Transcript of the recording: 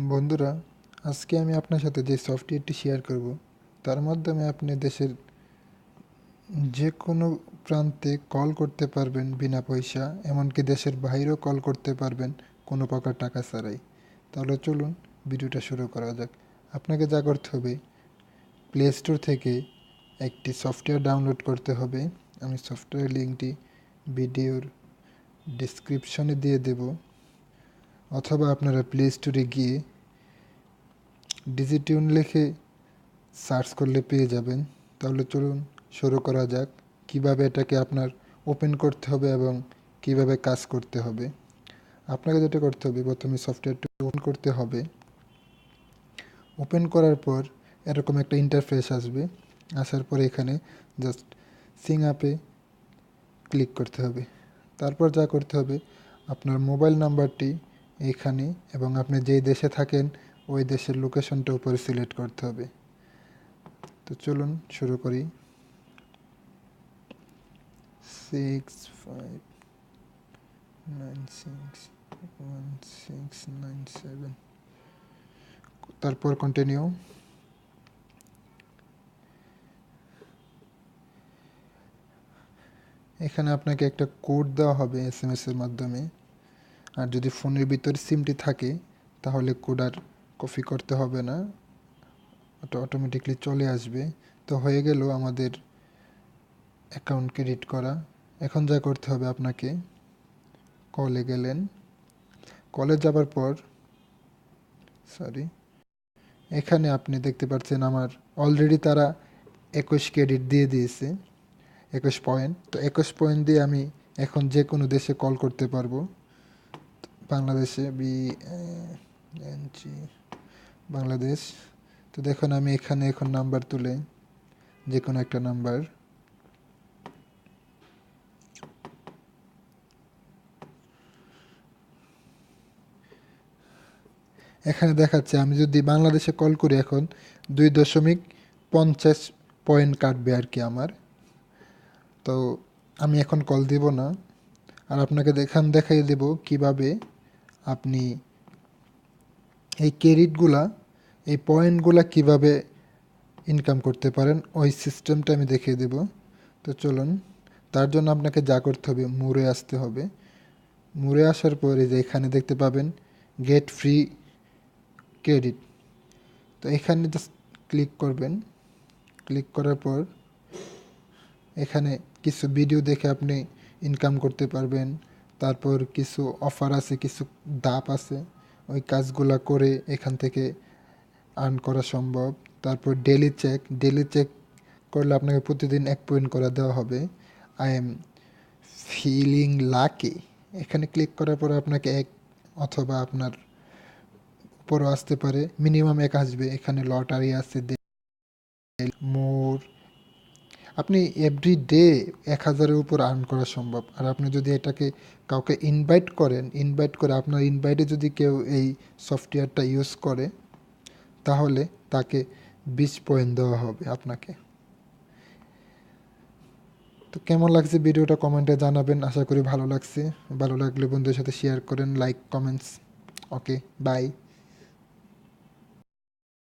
বন্ধুরা, আজকে আমি আপনার সাথে যে সফটওয়্যারটি শেয়ার করব তার মাধ্যমে আপনি দেশের যে কোনো প্রান্তে কল করতে পারবেন বিনা পয়সা, এমনকি দেশের বাইরেও কল করতে পারবেন কোনো প্রকার টাকা ছাড়াই। তাহলে চলুন ভিডিওটা শুরু করা যাক। আপনাকে যা করতে হবে, প্লে স্টোর থেকে একটি সফটওয়্যার ডাউনলোড করতে হবে। আমি সফটওয়্যার লিঙ্কটি ভিডিওর ডেসক্রিপশনে দিয়ে দেব, অথবা আপনারা প্লে স্টোরে গিয়ে ডিজিটিউন লিখে সার্চ করলে পেয়ে যাবেন। তাহলে চলুন শুরু করা যাক, কিভাবে এটাকে আপনার ওপেন করতে হবে এবং কিভাবে কাজ করতে হবে। আপনাকে যেটা করতে হবে, প্রথমে সফটওয়্যারটি ওপেন করতে হবে। ওপেন করার পর এরকম একটা ইন্টারফেস আসবে। আসার পর এখানে জাস্ট সিং আপে ক্লিক করতে হবে। তারপর যা করতে হবে, আপনার মোবাইল নাম্বারটি এখানে এবং আপনি যেই দেশে থাকেন ওই দেশের লোকেশনটা উপরে সিলেক্ট করতে হবে। তো চলুন শুরু করি। 65961697, তারপর কন্টিনিউ। এখানে আপনাকে একটা কোড দেওয়া হবে SMS এর মাধ্যমে। আর যদি ফোনের ভিতর সিমটি থাকে তাহলে কোড আর কপি করতে হবে না, ওটা অটোমেটিকলি চলে আসবে। তো হয়ে গেল আমাদের অ্যাকাউন্ট ক্রেডিট করা। এখন যা করতে হবে, আপনাকে কলে গেলেন। কলে যাবার পর এখানে আপনি দেখতে পাচ্ছেন আমার অলরেডি তারা 21 ক্রেডিট দিয়ে দিয়েছে, 21 পয়েন্ট। তো 21 পয়েন্ট দিয়ে আমি এখন যে কোনো দেশে কল করতে পারবো। বাংলাদেশে বাংলাদেশ। তো দেখুন আমি এখানে এখন নাম্বার তুলে যে কোনো একটা নাম্বার, এখানে দেখাচ্ছে আমি যদি বাংলাদেশে কল করি এখন 2.50 পয়েন্ট কাটবে আর কি আমার। তো আমি এখন কল দিব না। আর আপনাকে দেখাই দেব কিভাবে আপনি এই ক্রেডিটগুলা, এই পয়েন্টগুলা কিভাবে ইনকাম করতে পারেন, ওই সিস্টেমটা আমি দেখিয়ে দেব। তো চলুন, তার জন্য আপনাকে যা করতে হবে, মোড়ে আসতে হবে। মোড়ে আসার পরে যে এখানে দেখতে পাবেন গেট ফ্রি ক্রেডিট, তো এখানে জাস্ট ক্লিক করবেন। ক্লিক করার পর এখানে কিছু ভিডিও দেখে আপনি ইনকাম করতে পারবেন। তারপর কিছু অফার আছে, কিছু ধাপ আছে, ওই কাজগুলা করে এখান থেকে আর্ন করা সম্ভব। তারপর ডেলি চেক করলে আপনাকে প্রতিদিন 1 পয়েন্ট করে দেওয়া হবে। আই এম ফিলিং লাকি, এখানে ক্লিক করার পর আপনাকে 1 অথবা আপনার উপরও আসতে পারে, মিনিমাম 1 আসবে। এখানে লটারি আছে, মোর, আপনি এভরিডে 1000-এর উপর আর্ন করা সম্ভব। আর আপনি যদি এটাকে কাউকে ইনভাইট করে আপনার ইনভাইটে যদি কেউ এই সফটওয়্যারটা ইউজ করে তাহলে তাকে 20 পয়েন্ট দেওয়া হবে আপনাকে। তো কেমন লাগছে ভিডিওটা কমেন্টে জানাবেন, আশা করি ভালো লাগছে। ভালো লাগলে বন্ধুদের সাথে শেয়ার করেন, লাইক কমেন্টস। Okay, by.